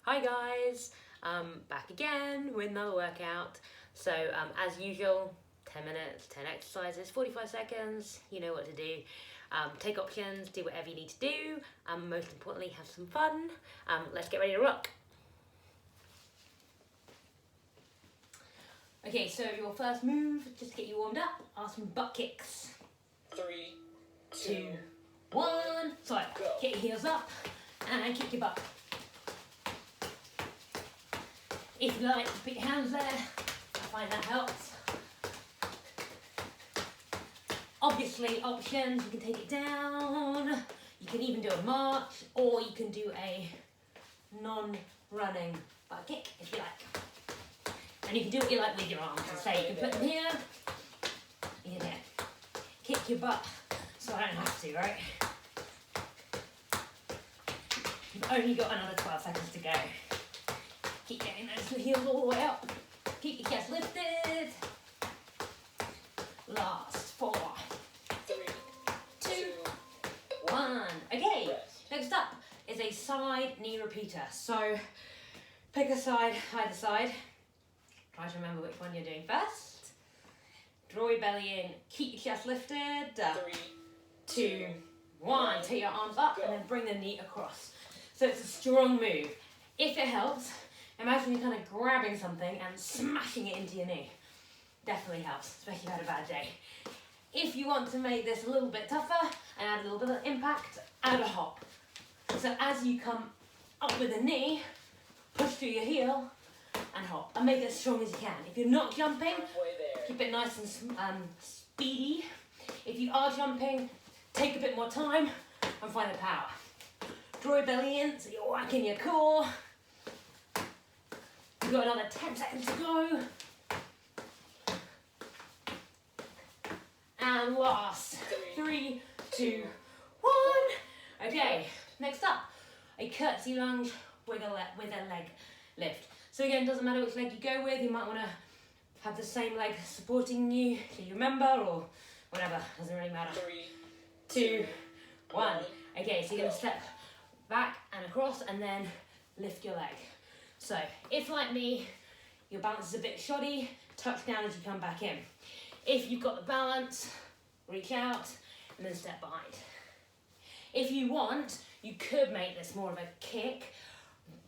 Hi guys, back again with another workout. So as usual, 10 minutes, 10 exercises, 45 seconds, you know what to do. Take options, do whatever you need to do, most importantly have some fun. Let's get ready to rock. Okay, so your first move, just to get you warmed up, are some butt kicks. 3, 2, 1, so get your heels up and kick your butt. If you like, put your hands there, I find that helps. Obviously, options, you can take it down, you can even do a march, or you can do a non-running butt kick, if you like. And you can do what you like with your arms. So say you can put them here, you can kick your butt, so I don't have to, right? You've only got another 12 seconds to go. Keep getting those heels all the way up. Keep your chest lifted. Last 4, 3, 2, 1. Okay, next up is a side knee repeater. So pick a side, either side. Try to remember which one you're doing first. Draw your belly in, keep your chest lifted. 3, 2, 1. Take your arms up and then bring the knee across. So it's a strong move. If it helps, imagine you're kind of grabbing something and smashing it into your knee. Definitely helps, especially if you had a bad day. If you want to make this a little bit tougher and add a little bit of impact, add a hop. So as you come up with the knee, push through your heel and hop. And make it as strong as you can. If you're not jumping, keep it nice and speedy. If you are jumping, take a bit more time and find the power. Draw your belly in so you're whacking your core. You've got another 10 seconds to go. And last, 3, 2, 1. Okay, next up, a curtsy lunge with a leg lift. So again, doesn't matter which leg you go with, you might want to have the same leg supporting you, so you remember, or whatever, doesn't really matter. 3, 2, 1. Okay, so you're going to step back and across and then lift your leg. So if, like me, your balance is a bit shoddy, touch down as you come back in. If you've got the balance, reach out and then step behind. If you want, you could make this more of a kick,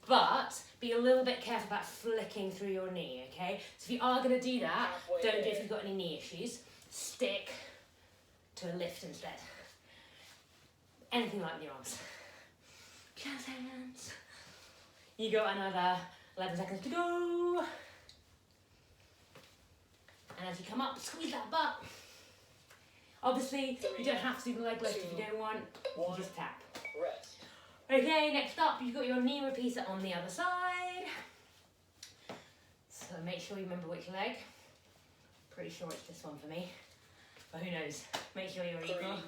but be a little bit careful about flicking through your knee, okay? So if you are going to do that, don't do it if you've got any knee issues. Stick to a lift instead. Anything like with your arms. Jazz hands. You got another 11 seconds to go. And as you come up, squeeze that butt. Obviously, you don't have to do the leg lift if you don't want. You just tap. rest. Okay, next up, you've got your knee repeater on the other side. So make sure you remember which leg. Pretty sure it's this one for me, but who knows? Make sure you're equal.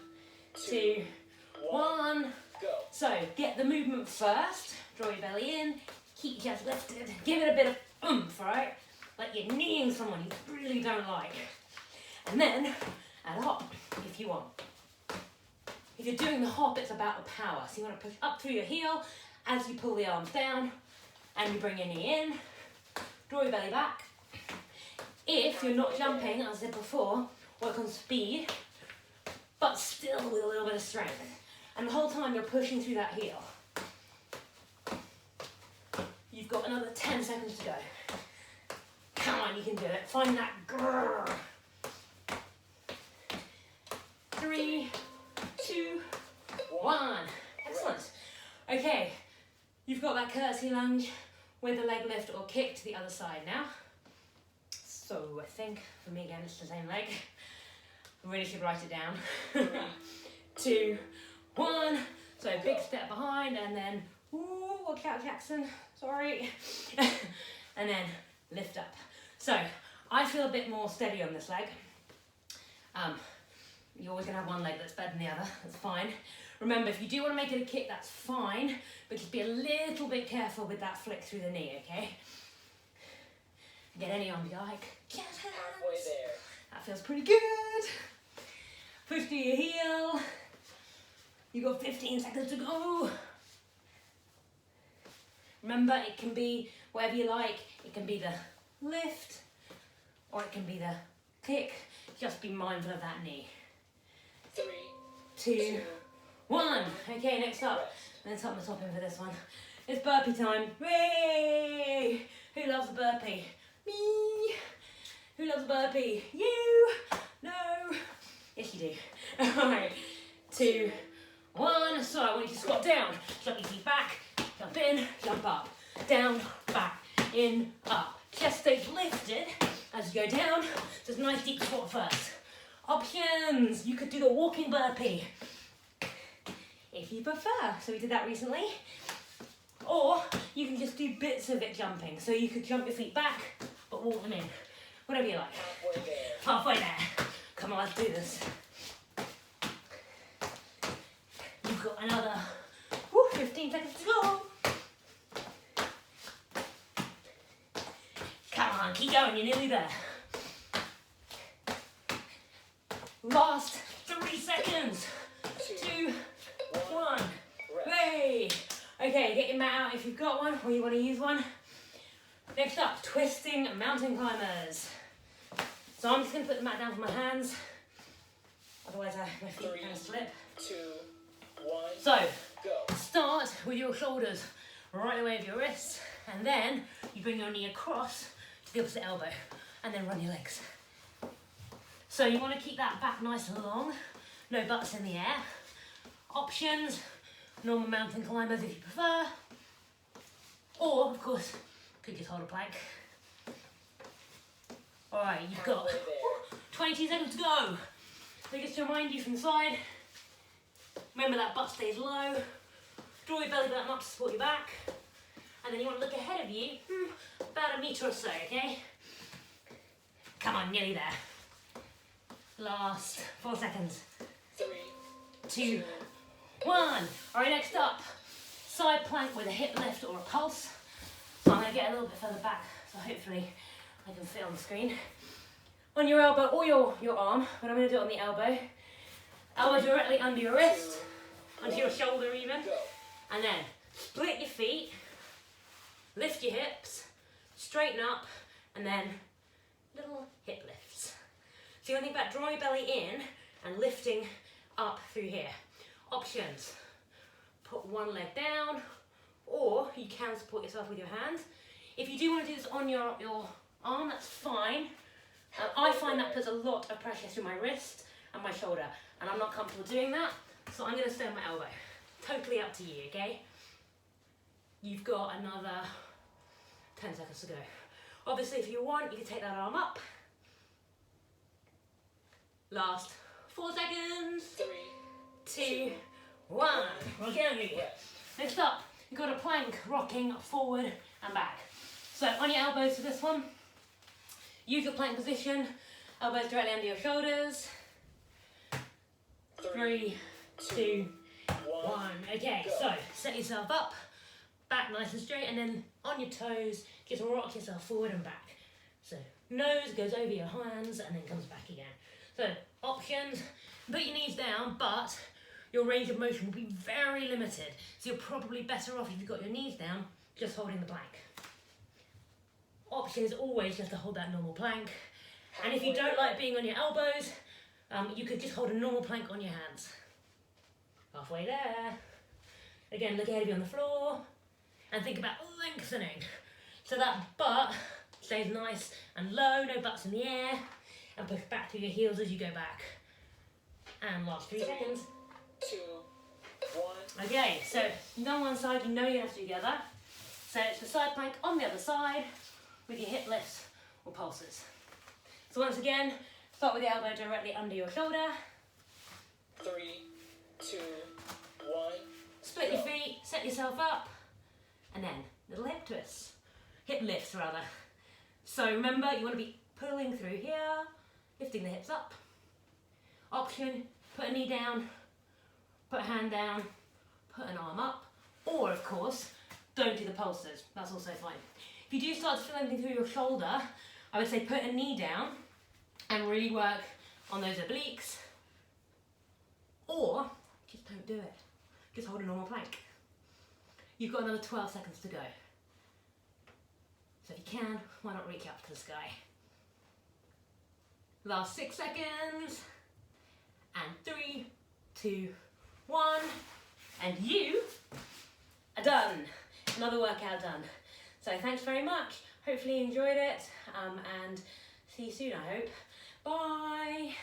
2, 1. Go. So get the movement first. Draw your belly in. Keep your chest lifted. Give it a bit of oomph, right? Like you're kneeing someone you really don't like. And then add a hop if you want. If you're doing the hop, it's about the power. So you want to push up through your heel as you pull the arms down and you bring your knee in. Draw your belly back. If you're not jumping, as I said before, work on speed, but still with a little bit of strength. And the whole time you're pushing through that heel. You've got another 10 seconds to go. Come on, you can do it. Find that grrr. 3, 2, 1. Excellent. Okay, you've got that curtsy lunge with a leg lift or kick to the other side now. So I think, for me again, it's the same leg. I really should write it down. 2, 1. So big step behind and then, ooh, watch out Jackson, sorry. And then lift up. So I feel a bit more steady on this leg. You're always going to have one leg that's better than the other, that's fine. Remember, if you do want to make it a kick, that's fine, but just be a little bit careful with that flick through the knee, okay? Get any arm you like. Yes, Halfway there. that feels pretty good. Push through your heel. You got 15 seconds to go. Remember, it can be whatever you like. It can be the lift, or it can be the kick. Just be mindful of that knee. 3, 2, 1. Okay, next up. Let's tuck my top in for this one. It's burpee time. Hooray! Who loves a burpee? Me. Who loves a burpee? You. No. Yes, you do. Alright. 2, 1. So I want you to squat down. Jump your feet back. Jump in. Jump up. Down. Back. In. Up. Chest stays lifted as you go down. So it's a nice deep squat first. Options. You could do the walking burpee if you prefer. So we did that recently. Or you can just do bits of it jumping. So you could jump your feet back, but walk them in. Whatever you like. halfway there. Halfway there. Come on, let's do this. You've got another 15 seconds to go. Come on, keep going, you're nearly there. Last 3 seconds. 2, 1. Hooray! Okay, get your mat out if you've got one or you want to use one. Next up, twisting mountain climbers. So I'm just going to put the mat down for my hands. Otherwise my feet kind of slip. 2, 1. So, Go. start with your shoulders right away of your wrists. And then you bring your knee across to the opposite elbow. And then run your legs. So you want to keep that back nice and long. No butts in the air. Options. Normal mountain climbers if you prefer. Or, of course, could just hold a plank. Alright, you've got 22 seconds to go. So just to remind you from the side, remember that butt stays low. Draw your belly button up to support your back. And then you want to look ahead of you, about a metre or so, okay? Come on, nearly there. Last 4 seconds. 3, 2, 1. Alright, next up, side plank with a hip lift or a pulse. So I'm going to get a little bit further back, so hopefully I can fit on the screen. On your elbow or your arm, but I'm going to do it on the elbow. Elbow directly under your wrist, onto your shoulder even. go. And then split your feet, lift your hips, straighten up, and then little hip lifts. So you want to think about drawing your belly in and lifting up through here. Options. Put one leg down, or you can support yourself with your hands. If you do want to do this on your arm, that's fine. I find that puts a lot of pressure through my wrist and my shoulder, and I'm not comfortable doing that, so I'm going to stay on my elbow. Totally up to you, okay? You've got another 10 seconds to go. Obviously, if you want, you can take that arm up. Last 4 seconds. 3, 2, 1. We'll get on you. rest. Next up, you've got a plank rocking forward and back. So on your elbows for this one, use your plank position, elbows directly under your shoulders. 3, 2, 1. Okay, so set yourself up, back nice and straight, and then on your toes, just rock yourself forward and back. So nose goes over your hands and then comes back again. So options, put your knees down, but your range of motion will be very limited. So you're probably better off if you've got your knees down, just holding the plank. Option is always just to hold that normal plank. And if you don't like being on your elbows, you could just hold a normal plank on your hands. Halfway there. Again, look ahead of you on the floor. And think about lengthening. So that butt stays nice and low, no butts in the air. And push back through your heels as you go back. And last 3 seconds. 2, 1. Okay, so you've done one side, you know you have to do the other. So it's the side plank on the other side with your hip lifts or pulses. So once again, start with the elbow directly under your shoulder. 3, 2, 1. Split your feet, set yourself up, and then little hip twists. Hip lifts rather. So remember, you want to be pulling through here, lifting the hips up. Option, put a knee down, put a hand down, put an arm up, or of course, don't do the pulses, that's also fine. If you do start to feel anything through your shoulder, I would say put a knee down and really work on those obliques, or just don't do it. Just hold a normal plank. You've got another 12 seconds to go. So if you can, why not reach up to the sky? Last 6 seconds. And 3, 2, 1. And you are done. Another workout done. So thanks very much. Hopefully you enjoyed it. And see you soon, I hope. Bye.